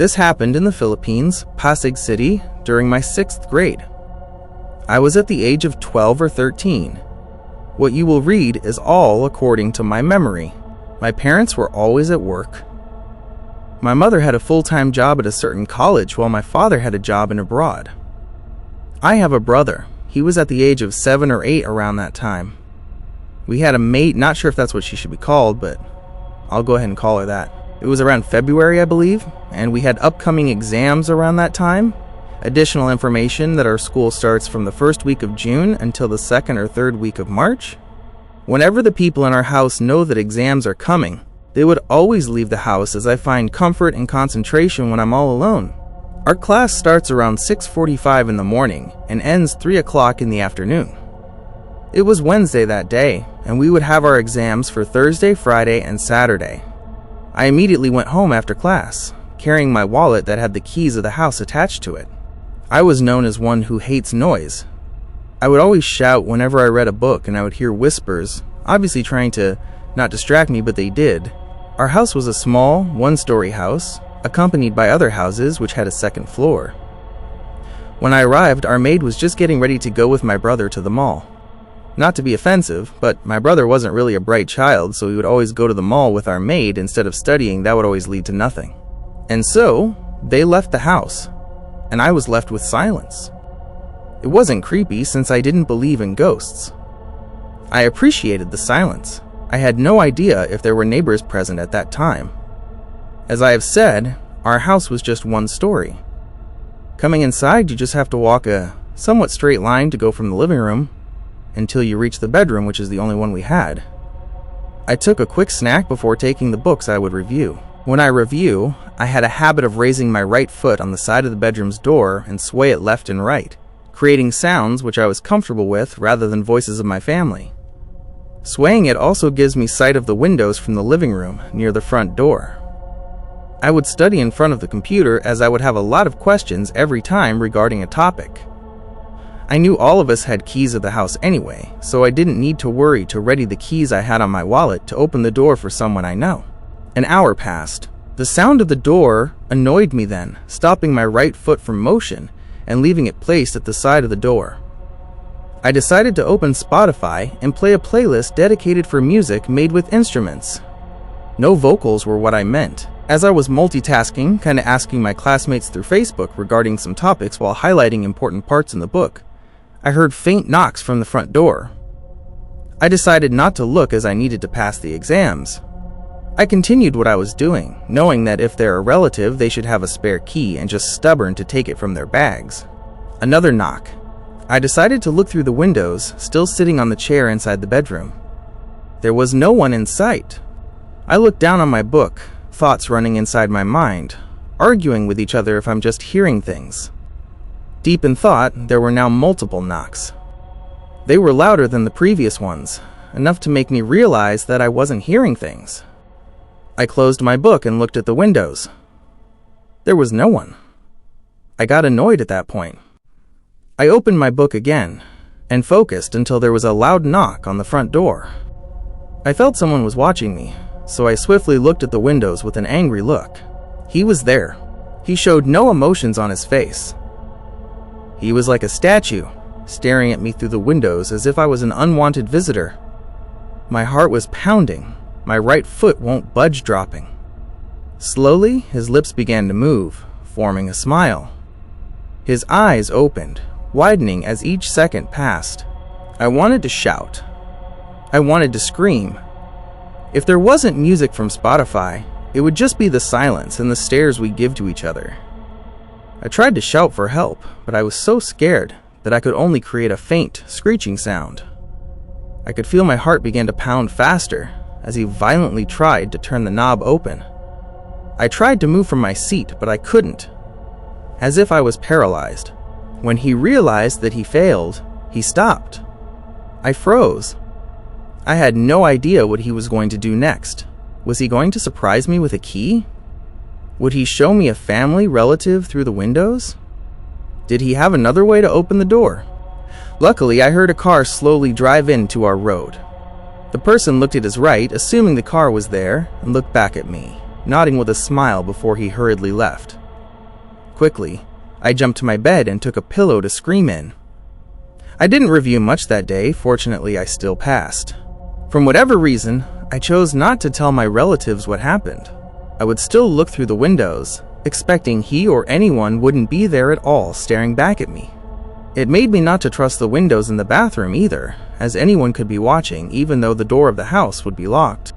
This happened in the Philippines, Pasig City, during my 6th grade. I was at the age of 12 or 13. What you will read is all according to my memory. My parents were always at work. My mother had a full-time job at a certain college while my father had a job abroad. I have a brother. He was at the age of 7 or 8 around that time. We had a maid, not sure if that's what she should be called, but I'll go ahead and call her that. It was around February, I believe, and we had upcoming exams around that time. Additional information that our school starts from the first week of June until the 2nd or 3rd week of March. Whenever the people in our house know that exams are coming, they would always leave the house as I find comfort and concentration when I'm all alone. Our class starts around 6:45 in the morning and ends 3 o'clock in the afternoon. It was Wednesday that day, and we would have our exams for Thursday, Friday, and Saturday. I immediately went home after class, carrying my wallet that had the keys of the house attached to it. I was known as one who hates noise. I would always shout whenever I read a book, and I would hear whispers, obviously trying to not distract me, but they did. Our house was a small, one-story house, accompanied by other houses which had a 2nd floor. When I arrived, our maid was just getting ready to go with my brother to the mall. Not to be offensive, but my brother wasn't really a bright child, so he would always go to the mall with our maid instead of studying. That would always lead to nothing. And so, they left the house, and I was left with silence. It wasn't creepy since I didn't believe in ghosts. I appreciated the silence. I had no idea if there were neighbors present at that time. As I have said, our house was just one story. Coming inside, you just have to walk a somewhat straight line to go from the living room until you reach the bedroom, which is the only one we had. I took a quick snack before taking the books I would review. When I review, I had a habit of raising my right foot on the side of the bedroom's door and sway it left and right, creating sounds which I was comfortable with rather than voices of my family. Swaying it also gives me sight of the windows from the living room near the front door. I would study in front of the computer as I would have a lot of questions every time regarding a topic. I knew all of us had keys of the house anyway, so I didn't need to worry to ready the keys I had on my wallet to open the door for someone I know. An hour passed. The sound of the door annoyed me then, stopping my right foot from motion and leaving it placed at the side of the door. I decided to open Spotify and play a playlist dedicated for music made with instruments. No vocals were what I meant. As I was multitasking, kinda asking my classmates through Facebook regarding some topics while highlighting important parts in the book, I heard faint knocks from the front door. I decided not to look as I needed to pass the exams. I continued what I was doing, knowing that if they're a relative, they should have a spare key and just stubborn to take it from their bags. Another knock. I decided to look through the windows, still sitting on the chair inside the bedroom. There was no one in sight. I looked down on my book, thoughts running inside my mind, arguing with each other if I'm just hearing things. Deep in thought, there were now multiple knocks. They were louder than the previous ones, enough to make me realize that I wasn't hearing things. I closed my book and looked at the windows. There was no one. I got annoyed at that point. I opened my book again and focused until there was a loud knock on the front door. I felt someone was watching me, so I swiftly looked at the windows with an angry look. He was there. He showed no emotions on his face. He was like a statue, staring at me through the windows as if I was an unwanted visitor. My heart was pounding, my right foot won't budge dropping. Slowly, his lips began to move, forming a smile. His eyes opened, widening as each second passed. I wanted to shout. I wanted to scream. If there wasn't music from Spotify, it would just be the silence and the stares we give to each other. I tried to shout for help, but I was so scared that I could only create a faint, screeching sound. I could feel my heart begin to pound faster as he violently tried to turn the knob open. I tried to move from my seat, but I couldn't, as if I was paralyzed. When he realized that he failed, he stopped. I froze. I had no idea what he was going to do next. Was he going to surprise me with a key? Would he show me a family relative through the windows? Did he have another way to open the door? Luckily, I heard a car slowly drive into our road. The person looked at his right, assuming the car was there, and looked back at me, nodding with a smile before he hurriedly left. Quickly, I jumped to my bed and took a pillow to scream in. I didn't review much that day. Fortunately, I still passed. From whatever reason, I chose not to tell my relatives what happened. I would still look through the windows, expecting he or anyone wouldn't be there at all staring back at me. It made me not to trust the windows in the bathroom either, as anyone could be watching even though the door of the house would be locked.